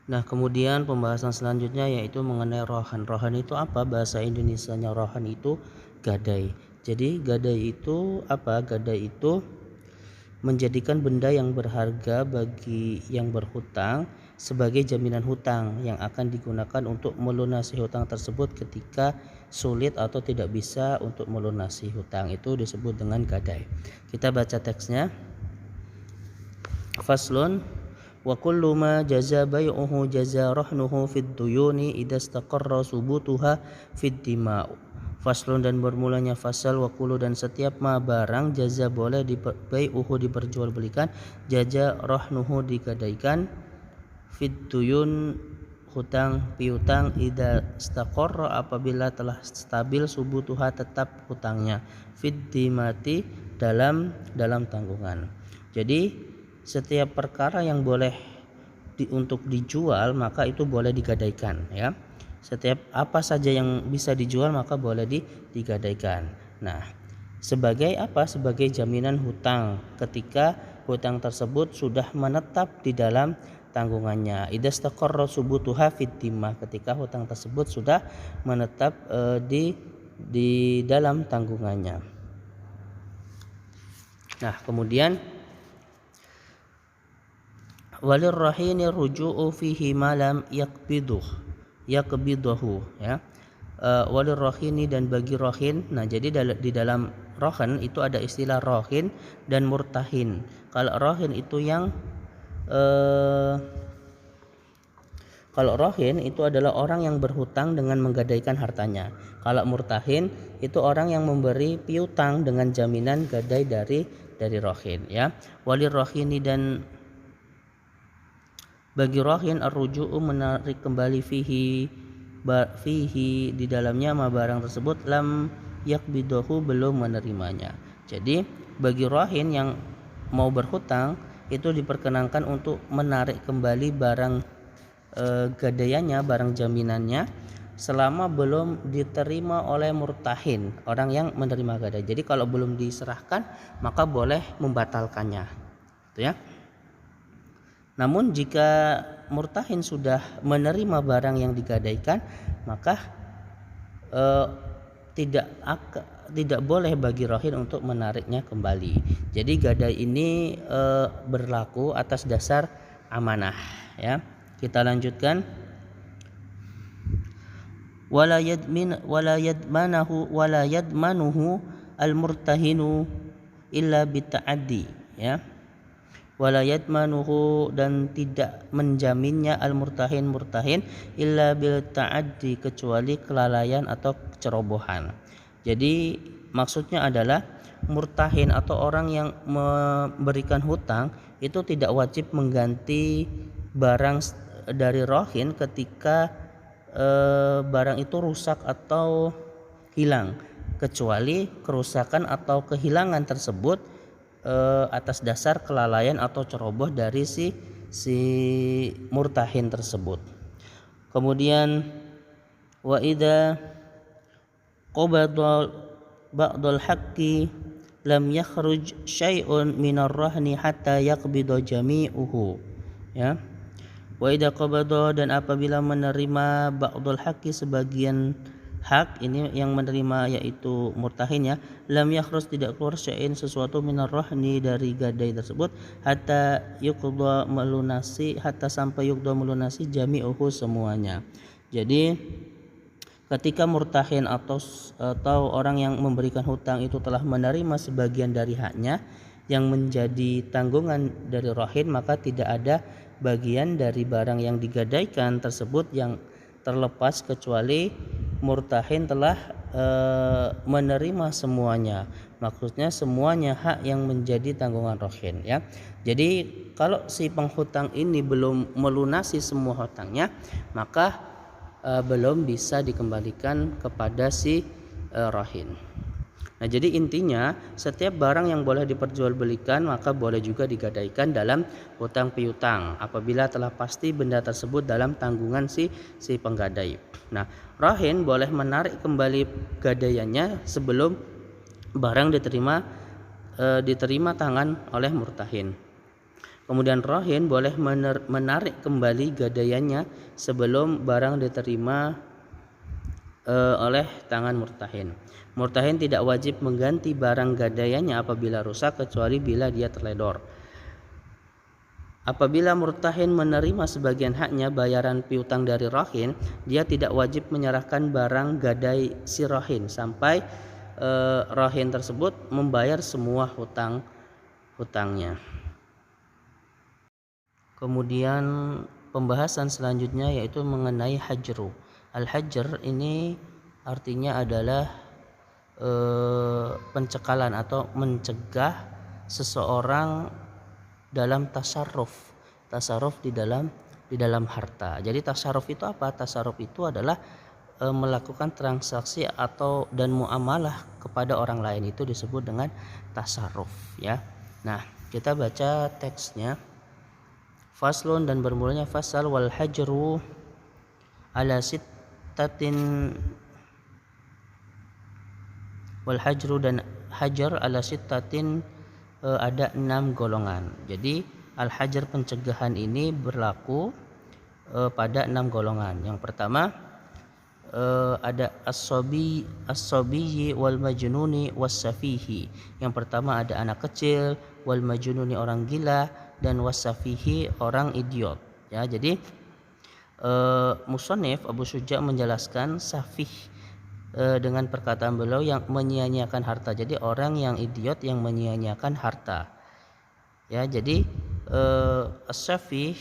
Nah, kemudian pembahasan selanjutnya yaitu mengenai rohan. Rohan itu apa? Bahasa Indonesianya rohan itu gadai. Jadi gadai itu apa? Gadai itu menjadikan benda yang berharga bagi yang berhutang sebagai jaminan hutang yang akan digunakan untuk melunasi hutang tersebut ketika sulit atau tidak bisa untuk melunasi hutang. Itu disebut dengan gadai. Kita baca teksnya. Faslun wa kullu ma jaza bai'uhu jaza rahnuhu fid duyuni idza istaqarra subutuha fid dima'. Faslun, dan bermulanya fasal wa kullu, dan setiap ma barang jaza boleh bai'uhu diperjualbelikan, jaza rahnuhu digadaikan, fid duyun hutang piutang, idza istaqarra apabila telah stabil, subutuha tetap hutangnya, fid dimati dalam tanggungan. Jadi setiap perkara yang boleh untuk dijual maka itu boleh digadaikan, ya. Setiap apa saja yang bisa dijual maka boleh digadaikan. Nah, sebagai apa? Sebagai jaminan hutang ketika hutang tersebut sudah menetap di dalam tanggungannya. Idza istaqarra subutuha fid dhimmah, ketika hutang tersebut sudah menetap di dalam tanggungannya. Nah, kemudian walir rahini ruju'u fihi malam yakbiduhu, ya. Walir rahini, dan bagi rohin. Nah, jadi di dalam rohin itu ada istilah rohin dan murtahin. Kalau rohin itu kalau rohin itu adalah orang yang berhutang dengan menggadaikan hartanya. Kalau murtahin itu orang yang memberi piutang dengan jaminan gadai dari rohin, ya. Walir rohini, dan bagi rohin ar-ruju'u menarik kembali fihi di dalamnya ma barang tersebut lam yakbidahu belum menerimanya. Jadi bagi rohin yang mau berhutang itu diperkenankan untuk menarik kembali barang gadaiannya, barang jaminannya, selama belum diterima oleh murtahin, orang yang menerima gadai. Jadi kalau belum diserahkan maka boleh membatalkannya, gitu ya. Namun jika murtahin sudah menerima barang yang digadaikan, maka tidak boleh bagi rohin untuk menariknya kembali. Jadi gadai ini berlaku atas dasar amanah, ya. Kita lanjutkan. Wala yadmanuhu al-murtahinu illa bita'addi, ya. Wala yadmanuhu, dan tidak menjaminnya al-murtahin illa bil ta'addi, kecuali kelalaian atau kecerobohan. Jadi maksudnya adalah murtahin atau orang yang memberikan hutang itu tidak wajib mengganti barang dari rohin ketika barang itu rusak atau hilang, kecuali kerusakan atau kehilangan tersebut atas dasar kelalaian atau ceroboh dari si murtahin tersebut. Kemudian wa idza qabada ba'dul haqqi lam yakhruj syai'un minar rahni hatta yaqbida jami'uhu, ya. Wa idza qabada, dan apabila menerima ba'dul haqqi sebagian hak, ini yang menerima yaitu murtahin, ya, lam yakhrus, tidak keluar syai'in sesuatu minar rahni dari gadai tersebut, hatta sampai yuqda melunasi jami'uhu semuanya. Jadi ketika murtahin atau orang yang memberikan hutang itu telah menerima sebagian dari haknya yang menjadi tanggungan dari rohin, maka tidak ada bagian dari barang yang digadaikan tersebut yang terlepas kecuali murtahin telah menerima semuanya. Maksudnya semuanya hak yang menjadi tanggungan rohin, ya. Jadi kalau si penghutang ini belum melunasi semua hutangnya, maka belum bisa dikembalikan kepada si rohin. Nah, jadi intinya setiap barang yang boleh diperjualbelikan maka boleh juga digadaikan dalam hutang piutang apabila telah pasti benda tersebut dalam tanggungan si penggadai. Nah, rohin boleh menarik kembali gadaiannya sebelum barang diterima tangan oleh murtahin. Kemudian rahin boleh menarik kembali gadaiannya sebelum barang diterima oleh tangan murtahin. Murtahin tidak wajib mengganti barang gadaiannya apabila rusak kecuali bila dia terledor. Apabila murtahin menerima sebagian haknya bayaran piutang dari rahin, dia tidak wajib menyerahkan barang gadai si rahin sampai rahin tersebut membayar semua hutangnya. Kemudian pembahasan selanjutnya yaitu mengenai hajru. Al-hajr ini artinya adalah pencekalan atau mencegah seseorang dalam tasarruf di dalam harta. Jadi tasarruf itu apa? Tasarruf itu adalah melakukan transaksi atau dan muamalah kepada orang lain, itu disebut dengan tasarruf ya. Nah, kita baca teksnya. Faslun, dan bermulanya fasal. Wal hajru ala sittatin, wal hajru dan hajar ala sittatin ada 6 golongan. Jadi al-hajar pencegahan ini berlaku pada 6 golongan. Yang pertama ada as-sabiyyi wal majnuni was-safihi. Yang pertama ada anak kecil, wal majnuni orang gila, dan was-safihi orang idiot ya. Jadi musannif Abu Syuja menjelaskan safih dengan perkataan beliau yang menyia-nyiakan harta. Jadi orang yang idiot yang menyia-nyiakan harta ya. Jadi as-safih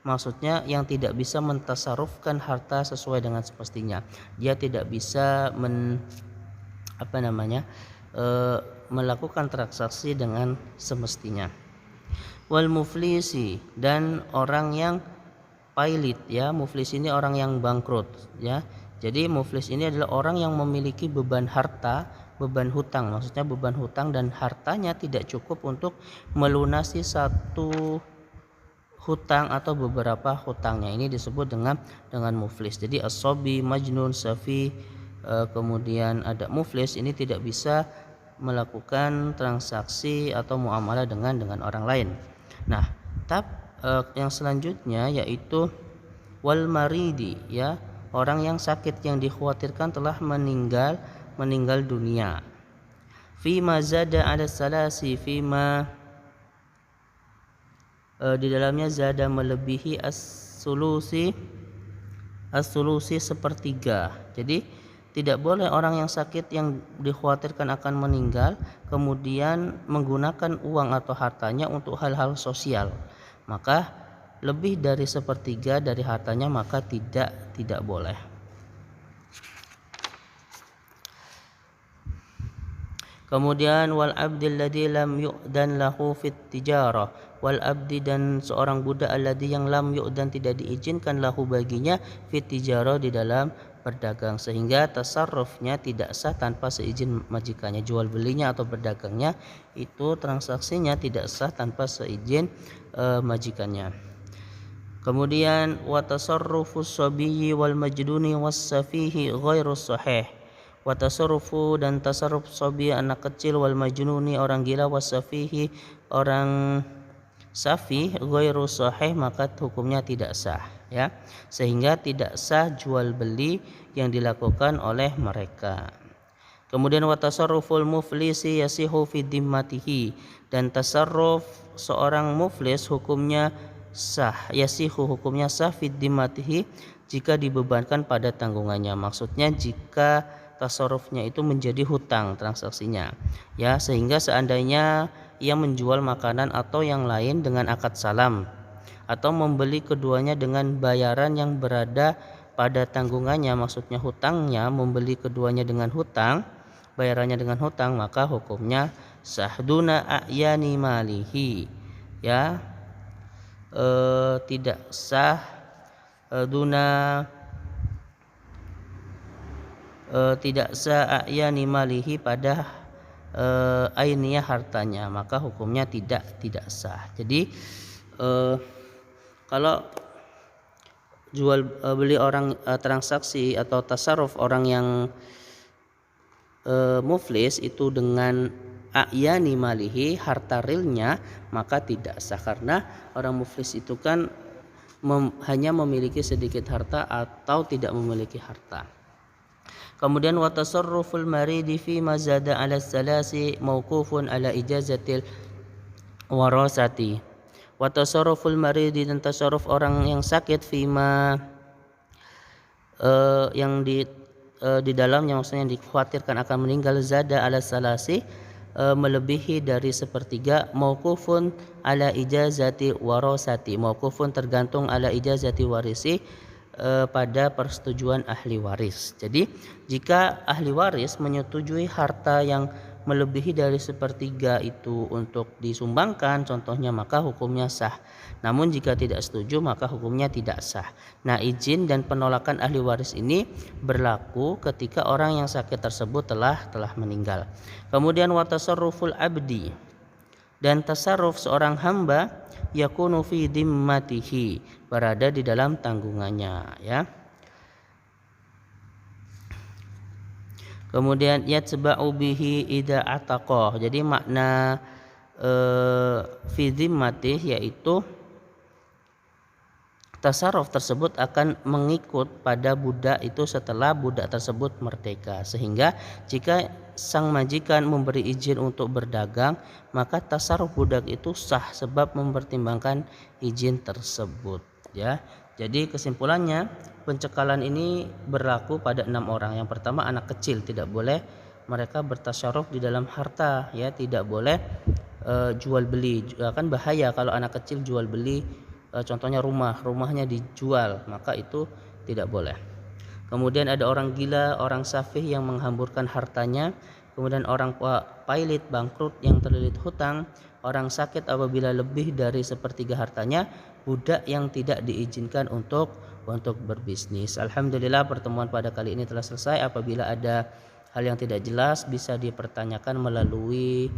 maksudnya yang tidak bisa mentasarufkan harta sesuai dengan semestinya. Dia tidak bisa melakukan transaksi dengan semestinya. Wal muflisi, dan orang yang pailit ya. Muflis ini orang yang bangkrut ya. Jadi muflis ini adalah orang yang memiliki beban harta, beban hutang, maksudnya beban hutang dan hartanya tidak cukup untuk melunasi satu hutang atau beberapa hutangnya. Ini disebut dengan muflis. Jadi as-sabi, majnun, safi, kemudian ada muflis, ini tidak bisa melakukan transaksi atau muamalah dengan orang lain. Nah, yang selanjutnya yaitu wal maridi ya, orang yang sakit yang dikhawatirkan telah meninggal dunia. Fima zada ala salasi, fima di dalamnya zada melebihi as-sulusi sepertiga. Jadi tidak boleh orang yang sakit yang dikhawatirkan akan meninggal kemudian menggunakan uang atau hartanya untuk hal-hal sosial. Maka lebih dari sepertiga dari hartanya maka tidak boleh. Kemudian wal abdil ladzi lam yu'dan lahu fit tijarah, wal abdi, dan seorang budak alladzi yang lam yu'dan tidak diizinkan lahu baginya fit tijarah di dalam berdagang, sehingga tasarrufnya tidak sah tanpa seizin majikannya. Jual belinya atau berdagangnya itu transaksinya tidak sah tanpa seizin majikannya. Kemudian wa tasarrufus sabiyyi wal majduni was safihi ghairu sahih. Wa tasarrufu, dan tasarruf sabi anak kecil, wal majnuni orang gila, was safihi orang safi ghairu sahih maka hukumnya tidak sah ya, sehingga tidak sah jual beli yang dilakukan oleh mereka. Kemudian wa tasarruful muflisi yasihu fi dhimmatihi, dan tasarruf seorang muflis hukumnya sah, yasihu hukumnya sah fi dhimmatihi jika dibebankan pada tanggungannya. Maksudnya jika tasarrufnya itu menjadi hutang transaksinya ya, sehingga seandainya ia menjual makanan atau yang lain dengan akad salam atau membeli keduanya dengan bayaran yang berada pada tanggungannya, maksudnya hutangnya, membeli keduanya dengan hutang, bayarannya dengan hutang, maka hukumnya sahduna a'yani malihi ya, tidak sah tidak sah a'yani malihi pada ainiyah hartanya, maka hukumnya tidak sah. Jadi kalau jual beli orang, transaksi atau tasarruf orang yang muflis itu dengan a'yani malihi, harta realnya, maka tidak sah, karena orang muflis itu kan hanya memiliki sedikit harta atau tidak memiliki harta. Kemudian wa tasarruful maridi fi ma zada ala salasi mauqufun ala ijazatil warasati. Wa tasarruful maridi, dan tasarruf orang yang sakit fima yang di dalamnya, maksudnya yang dikhawatirkan akan meninggal, zada ala salasi, melebihi dari sepertiga, mauqufun ala ijazati warasati, mauqufun tergantung ala ijazati warisi, pada persetujuan ahli waris. Jadi jika ahli waris menyetujui harta yang melebihi dari sepertiga itu untuk disumbangkan contohnya, maka hukumnya sah. Namun jika tidak setuju, maka hukumnya tidak sah. Nah, izin dan penolakan ahli waris ini berlaku ketika orang yang sakit tersebut telah meninggal. Kemudian wa tasarruful abdi, dan tasarruf seorang hamba, yakunu fi dimmatihi, berada di dalam tanggungannya, ya. Kemudian yatsba'u bihi idza ataqah. Jadi makna fi dhimmatih yaitu tasarruf tersebut akan mengikut pada budak itu setelah budak tersebut merdeka, sehingga jika sang majikan memberi izin untuk berdagang, maka tasarruf budak itu sah sebab mempertimbangkan izin tersebut, ya. Jadi kesimpulannya, pencekalan ini berlaku pada 6 orang. Yang pertama, anak kecil, tidak boleh mereka bertasarruf di dalam harta, ya, tidak boleh jual beli. Kan bahaya kalau anak kecil jual beli, contohnya rumahnya dijual, maka itu tidak boleh. Kemudian ada orang gila, orang safih yang menghamburkan hartanya, kemudian orang pailit, bangkrut yang terlilit hutang, orang sakit apabila lebih dari sepertiga hartanya, budak yang tidak diizinkan untuk berbisnis. Alhamdulillah, pertemuan pada kali ini telah selesai. Apabila ada hal yang tidak jelas, bisa dipertanyakan melalui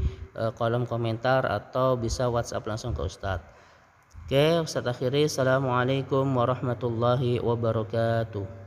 kolom komentar atau bisa WhatsApp langsung ke Ustadz. Oke, Ustadz akhiri. Assalamualaikum warahmatullahi wabarakatuh.